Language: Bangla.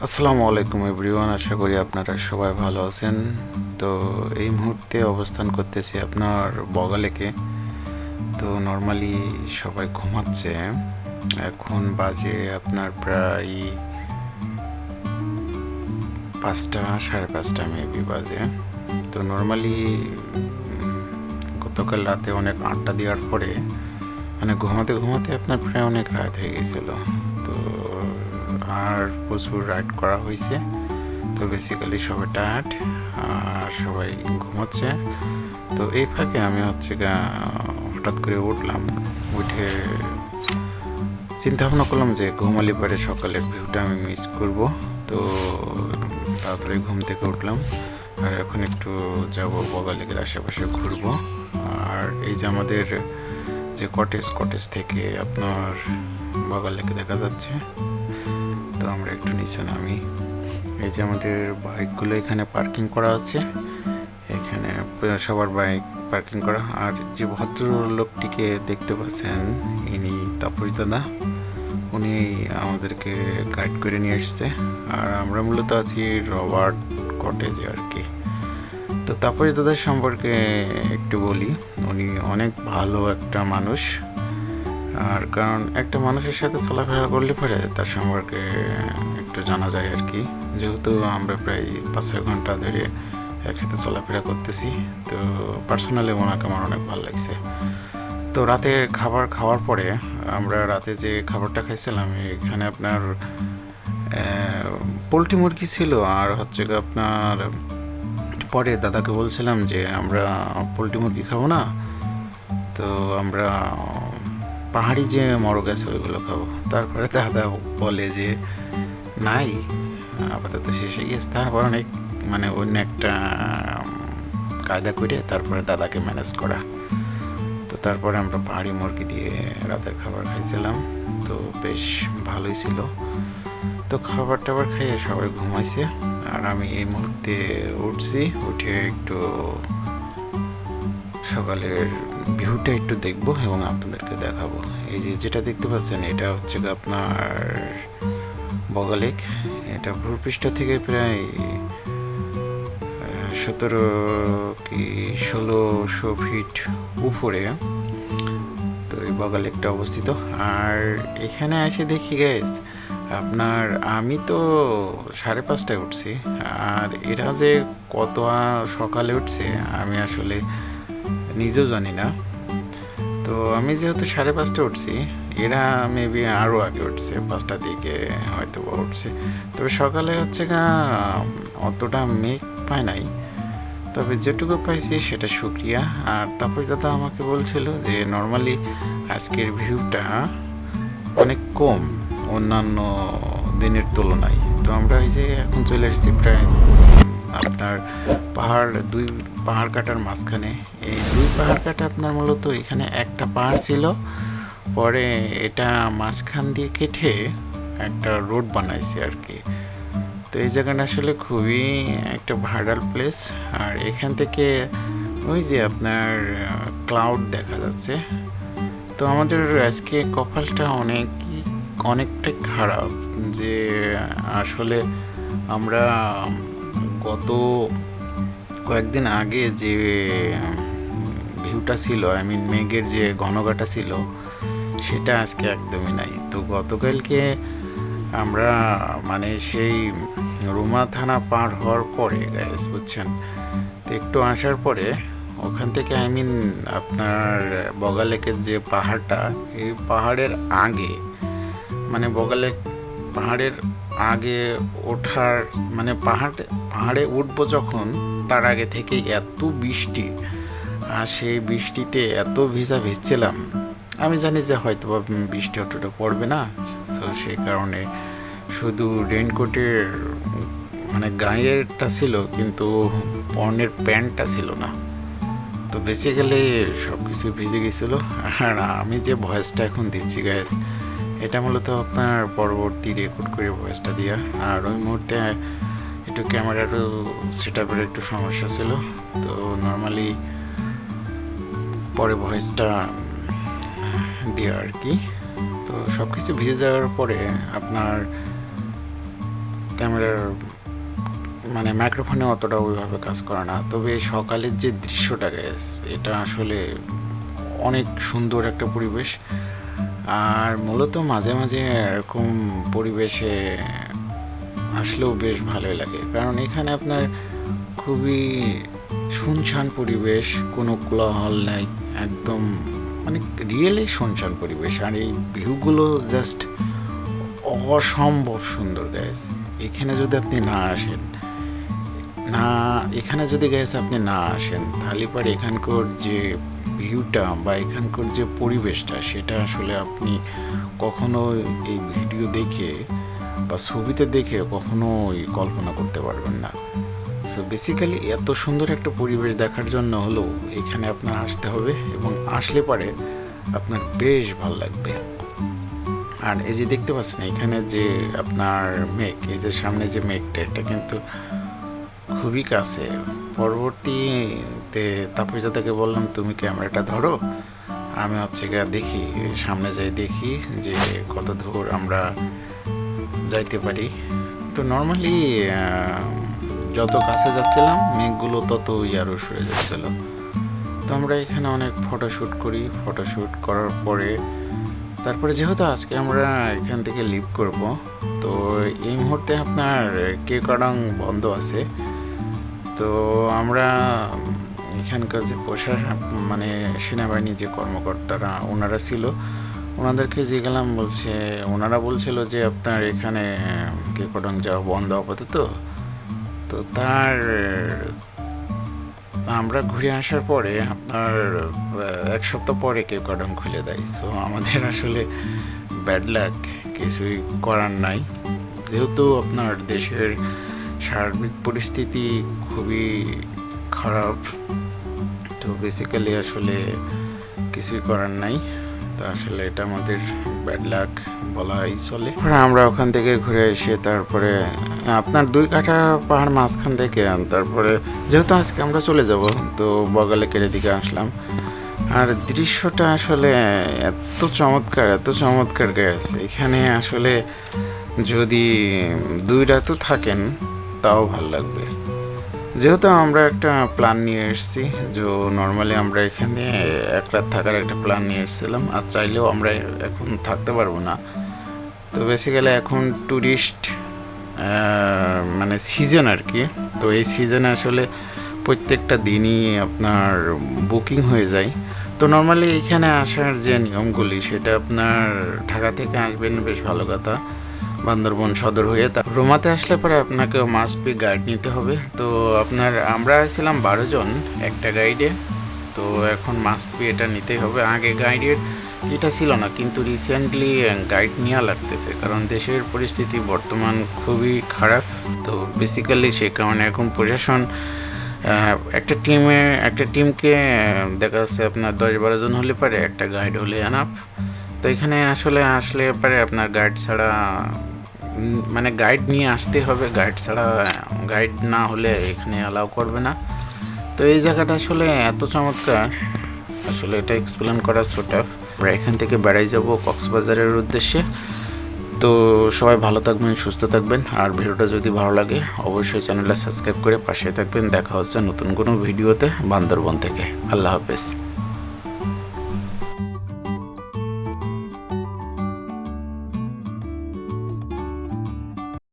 আসসালামু আলাইকুম এভরিওয়ান, আশা করি আপনারা সবাই ভালো আছেন। তো এই মুহূর্তে অবস্থান করতেছি আপনার বগালেকে। তো নর্মালি সবাই ঘুমাচ্ছে, এখন বাজে আপনার প্রায় 5টা, 5:30 মেবি বাজে। তো নর্মালি গতকাল রাতে অনেক আড্ডা দেওয়ার পরে মানে ঘুমাতে ঘুমাতে আপনার প্রায় অনেক রাত হয়ে গেছিল। তো আর প্রচুর রাইড করা হয়েছে। তো বেসিক্যালি সবাই টায়ার্ড আর সবাই ঘুমাচ্ছে। তো এই ফাঁকে আমি হঠাৎ করে উঠলাম, উঠে চিন্তা ভাবনা করলাম যে ঘুমালি পারে সকালের ভিউটা আমি মিস করব। তো তাড়াতাড়ি ঘুম থেকে উঠলাম আর এখন একটু যাব বগালেকের আশেপাশে ঘুরবো। আর এই যে আমাদের যে কটেজ থেকে আপনার বগালেকে দেখা যাচ্ছে। তো আমরা একটু নিচে নামি। এই যে আমাদের বাইকগুলো এখানে পার্কিং করা আছে, এখানে সবার বাইক পার্কিং করা। আর যে ভদ্রলোকটিকে দেখতে পাচ্ছেন, ইনি তাপস দাদা। উনি আমাদেরকে গাইড করে নিয়ে এসছে। আর আমরা মূলত আছি রবার্ট কটেজে আর কি। তো তাপস দাদার সম্পর্কে একটু বলি, উনি অনেক ভালো একটা মানুষ। আর কারণ একটা মানুষের সাথে চলাফেরা করলে পরে তার সম্পর্কে একটু জানা যায় আর কি। যেহেতু আমরা প্রায় 5-6 ঘন্টা ধরে একসাথে চলাফেরা করতেছি, তো পার্সোনালি ওনাকে আমার অনেক ভালো লাগছে। তো রাতের খাবার খাওয়ার পরে আমরা রাতে যে খাবারটা খাইছিলাম, এখানে আপনার পোলট্রি মুরগি ছিল। আর আপনার পরে দাদাকে বলছিলাম যে আমরা পোলট্রি মুরগি খাবো না, তো আমরা পাহাড়ি যে মোরগ আছে ওইগুলো খাবো। তারপরে দাদা বলে যে নাই, আপাতত শেষে গিয়েছে। তারপর অনেক অন্য একটা কায়দা করে তারপরে দাদাকে ম্যানেজ করা। তো তারপরে আমরা পাহাড়ি মুরগি দিয়ে রাতের খাবার খাইছিলাম। তো বেশ ভালোই ছিল। তো খাবার টাবার খেয়ে সবাই ঘুমাইছে আর আমি এই মুহূর্তে উঠছি, উঠে একটু সকালের ভিউটা একটু দেখবো এবং আপনাদেরকে দেখাবো। এই যে যেটা দেখতে পাচ্ছেন, এটা হচ্ছে আপনার বগালেক। এটা ভূপৃষ্ঠ থেকে প্রায় 17 কি 1600 ফিট উপরে। তো এই বগালেকটা অবস্থিত। আর এখানে এসে দেখি গাইস, আপনার আমি তো 5:30টায় উঠছি, আর এরা যে কত সকালে উঠছে আমি আসলে নিজেও জানি না। তো আমি যেহেতু 5:30টায় উঠছি, এরা মেবি আরও আগে উঠছে, 5টার দিকে হয়তো উঠছে। তবে সকালে অতটা মেঘ পায় নাই, তবে যেটুকু পাইছি সেটা শুক্রিয়া। আর তারপর দাদা আমাকে বলছিল যে নর্মালি আজকের ভিউটা অনেক কম অন্যান্য দিনের তুলনায়। তো আমরা এই যে এখন চলে এসেছি প্রায় আপনার দুই পাহাড় কাটার মাঝখানে। এই দুই পাহাড় কাটা আপনার মূলত এখানে একটা পাহাড় ছিল, পরে এটা মাঝখান দিয়ে কেটে একটা রোড বানাইছে আর কি। তো এই জায়গাটা আসলে খুবই একটা ভাইরাল প্লেস। আর এখান থেকে ওই যে আপনার ক্লাউড দেখা যাচ্ছে। তো আমাদের আজকে কপালটা অনেকটাই খারাপ যে আসলে আমরা গত কয়েকদিন আগে যে ভিউটা ছিল, মেঘের যে ঘনঘটা ছিল, সেটা আজকে একদমই নাই। তো গতকালকে আমরা সেই রুমা থানা পার হওয়ার পরে বুঝছেন, তো একটু আসার পরে ওখান থেকে আপনার বগালেকের যে পাহাড়টা, এই পাহাড়ের আগে বগালেক পাহাড়ের আগে ওঠার পাহাড়ে উঠবো যখন, তার আগে থেকে এত বৃষ্টি, আর সেই বৃষ্টিতে এত ভিজছিলাম। আমি জানি যে হয়তো বৃষ্টি অতটা পড়বে না, সো সেই কারণে শুধু রেইনকোটের গায়েরটা ছিল, কিন্তু পরনের প্যান্টটা ছিল না। তো বেসিক্যালি সব কিছু ভিজে গেছিলো। আর আমি যে ভয়েসটা এখন দিচ্ছি গাইস, এটা মূলত আপনার পরবর্তী রেকর্ড করে ভয়েসটা দিয়া। আর ওই মুহূর্তে একটু ক্যামেরারও সেট আপের একটু সমস্যা ছিল, তো নর্মালি পরে ভয়েসটা দেওয়া আর কি। তো সব কিছু ভিজে যাওয়ার পরে আপনার ক্যামেরার মানে মাইক্রোফোনে অতটা ওইভাবে কাজ করে না। তবে সকালের যে দৃশ্যটা গ্যাস, এটা আসলে অনেক সুন্দর একটা পরিবেশ। আর মূলত মাঝে মাঝে এরকম পরিবেশে আসলেও বেশ ভালোই লাগে, কারণ এখানে আপনার খুবই শুনশান পরিবেশ, কোনো কোলাহল নাই, একদম মানে রিয়েলি শুনশান পরিবেশ। আর এই ভিউগুলো জাস্ট অসম্ভব সুন্দর গ্যাস। এখানে যদি আপনি না আসেন, এখানে যদি গ্যাস আপনি না আসেন, তাহলে পরে এখানকার যে ভিউটা বা এখানকার যে পরিবেশটা, সেটা আসলে আপনি কখনো এই ভিডিও দেখে বা ছবিতে দেখে কখনোই কল্পনা করতে পারবেন না। সো বেসিক্যালি এত সুন্দর একটা পরিবেশ দেখার জন্য হলেও এখানে আপনার আসতে হবে, এবং আসলে পরে আপনার বেশ ভালো লাগবে। আর এই যে দেখতে পাচ্ছেন এখানে যে আপনার মেঘ, এই যে সামনে যে মেঘটা, এটা কিন্তু খুবই কাছে। পরবর্তীতে তাপসা থেকে বললাম তুমি ক্যামেরাটা ধরো, আমি হচ্ছে গিয়ে দেখি, সামনে যাই দেখি যে কত দূর আমরা যাইতে পারি। তো নর্মালি যত কাছে যাচ্ছিলাম মেঘগুলো ততই আরও সরে যাচ্ছিলো। তো আমরা এখানে অনেক ফটোশ্যুট করি, ফটোশ্যুট করার পরে তারপরে যেহেতু আজকে আমরা এখান থেকে লিভ করব, তো এই মুহূর্তে আপনার কেকাডং বন্ধ আছে। তো আমরা এখানকার যে মানে সেনাবাহিনীর যে কর্মকর্তারা ওনারা ছিল, ওনাদেরকে জিজ্ঞালাম, ওনারা বলছিল যে আপনার এখানে কেকাডং যাওয়া বন্ধ আপাতত। তো আমরা ঘুরে আসার পরে আপনার 1 সপ্তাহ পরে কেকাডং খুলে দেয়। সো আমাদের আসলে ব্যাড লাক, কিছুই করার নাই। যেহেতু আপনার দেশের সার্বিক পরিস্থিতি খুবই খারাপ, তো বেসিক্যালি আসলে কিছুই করার নাই। তো আসলে এটা আমাদের ব্যাড লাক বলাই চলে। আমরা ওখান থেকে ঘুরে এসে তারপরে আপনার 2 কাঠা পাহাড় মাঝখান থেকে, তারপরে যেহেতু আজকে আমরা চলে যাব, তো বগালেকের দিকে আসলাম। আর দৃশ্যটা আসলে এত চমৎকার গেছে। এখানে আসলে যদি 2 রাতও থাকেন তাও ভাল লাগবে। যেহেতু আমরা একটা প্ল্যান নিয়ে এসেছি, যে নর্মালি আমরা এখানে 1 রাত থাকার একটা প্ল্যান নিয়ে এসেছিলাম, আর চাইলেও আমরা এখন থাকতে পারবো না। তো বেসিক্যালি এখন ট্যুরিস্ট মানে সিজন আর কি। তো এই সিজনে আসলে প্রত্যেকটা দিনই আপনার বুকিং হয়ে যায়। তো নর্মালি এখানে আসার যে নিয়মগুলি, সেটা আপনার ঢাকা থেকে আসবেন বেশ ভালো কথা, বান্দরবন সদর হয়ে রোমাতে আসলে পরে আপনাকে মাস্ট বি গাইড নিতে হবে। তো আমরা ছিলাম 12 জন একটা গাইডে। তো এখন মাস্ট বি এটা নিতেই হবে। আগে গাইডের এটা ছিল না, কিন্তু রিসেন্টলি গাইড নেওয়া লাগতেছে, কারণ দেশের পরিস্থিতি বর্তমান খুবই খারাপ। তো বেসিক্যালি সে কারণে এখন প্রশাসন একটা টিমকে দেখা যাচ্ছে আপনার 10-12 জন হলে পারে, একটা গাইড হলে এনাফ। তো এখানে আসলে আসলে পারে আপনার গাইড ছাড়া, মানে গাইড নিয়ে আসতে হবে, গাইড না হলে এখানে অ্যালাউ করবে না। তো এই জায়গাটা আসলে এত চমৎকার, আসলে এটা এক্সপ্লেন করা ছোট। আমরা এখান থেকে বেড়াই যাব কক্সবাজারের উদ্দেশ্যে। তো সবাই ভালো থাকবেন, সুস্থ থাকবেন। আর ভিডিওটা যদি ভালো লাগে অবশ্যই চ্যানেলটা সাবস্ক্রাইব করে পাশে থাকবেন। দেখা হচ্ছে নতুন কোনো ভিডিওতে বান্দরবন থেকে। আল্লাহ হাফেজ।